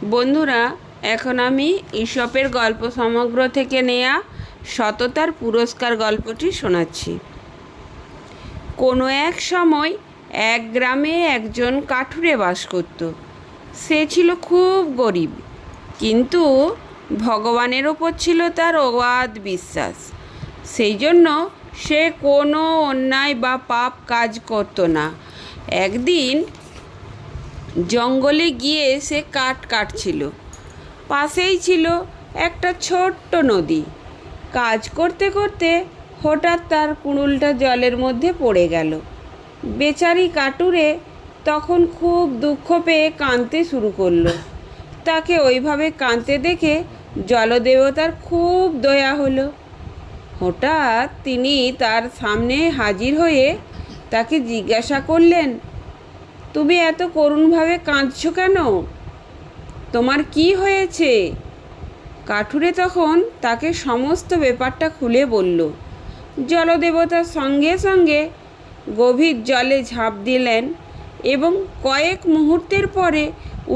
বন্ধুরা, এখন আমি ঈশপের গল্প সমগ্র থেকে নেয়া সততার পুরস্কার গল্পটি শোনাচ্ছি। কোনো এক সময় এক গ্রামে একজন কাঠুরে বাস করত। সে ছিল খুব গরিব, কিন্তু ভগবানের ওপর ছিল তার অগাধ বিশ্বাস। সেই জন্য সে কোনো অন্যায় বা পাপ কাজ করত না। একদিন জঙ্গলে গিয়ে সে কাঠ কাটছিল। পাশেই ছিল একটা ছোট্ট নদী। কাজ করতে করতে হঠাৎ তার কুড়ুলটা জলের মধ্যে পড়ে গেল। বেচারি কাঠুরে তখন খুব দুঃখ পেয়ে কাঁদতে শুরু করলো। তাকে ওইভাবে কাঁদতে দেখে জলদেবতার খুব দয়া হলো। হঠাৎ তিনি তার সামনে হাজির হয়ে তাকে জিজ্ঞাসা করলেন, তুমি এত করুণভাবে কাঁদছো কেন? তোমার কি হয়েছে? কাঠুরে তখন তাকে সমস্ত ব্যাপারটা খুলে বলল। জলদেবতা সঙ্গে সঙ্গে গভীর জলে ঝাঁপ দিলেন এবং কয়েক মুহূর্তের পরে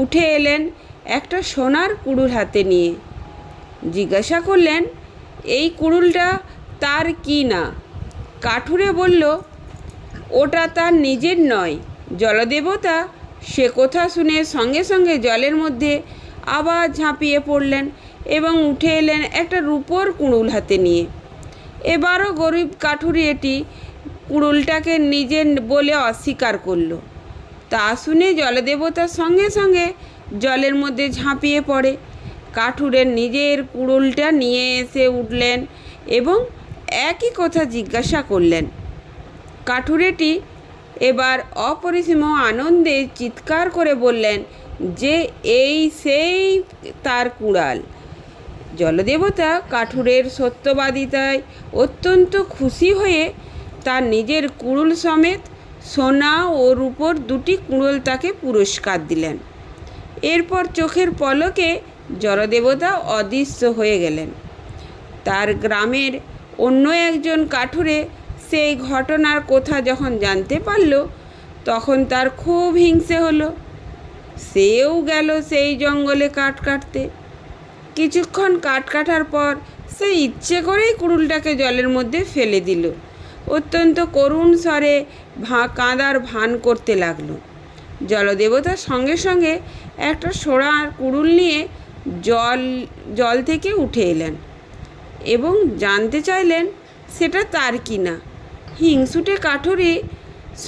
উঠে এলেন একটা সোনার কুড়ুল হাতে নিয়ে। জিজ্ঞাসা করলেন, এই কুড়ুলটা তার কি না? কাঠুরে বলল, ওটা তার নিজের নয়। জলদেবতা সে কথা শুনে সঙ্গে সঙ্গে জলের মধ্যে আবার ঝাঁপিয়ে পড়লেন এবং উঠে এলেন একটা রূপোর কুড়ুল হাতে নিয়ে। এবারও গরিব কাঠুরে এটি কুড়ুলটাকে নিজের বলে অস্বীকার করল। তা শুনে জলদেবতার সঙ্গে সঙ্গে জলের মধ্যে ঝাঁপিয়ে পড়ে কাঠুরের নিজের কুড়ুলটা নিয়ে এসে উঠলেন এবং একই কথা জিজ্ঞাসা করলেন। কাঠুরেটি এবার অপরিসীম আনন্দে চিৎকার করে বললেন যে এই সেই তার কুড়াল। জলদেবতা কাঠুরের সত্যবাদিতায় অত্যন্ত খুশি হয়ে তার নিজের কুড়ুল সমেত সোনা ও রূপোর দুটি কুড়ুল তাকে পুরস্কার দিলেন। এরপর চোখের পলকে জলদেবতা অদৃশ্য হয়ে গেলেন। তার গ্রামের অন্য একজন কাঠুরে সেই ঘটনার কথা যখন জানতে পারল, তখন তার খুব হিংসে হলো। সেও গেল সেই জঙ্গলে কাঠ কাটতে। কিছুক্ষণ কাঠ কাটার পর সে ইচ্ছে করেই কুড়ুলটাকে জলের মধ্যে ফেলে দিল। অত্যন্ত করুণ স্বরে কাঁদার ভান করতে লাগলো। জলদেবতা সঙ্গে সঙ্গে একটা সোনার কুড়ুল নিয়ে জল থেকে উঠে এলেন এবং জানতে চাইলেন সেটা তার কি না। হিংসুটে কাঠুরে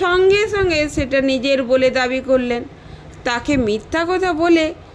সঙ্গে সঙ্গে সেটা নিজের বলে দাবি করলেন। তাকে মিথ্যা কথা বলে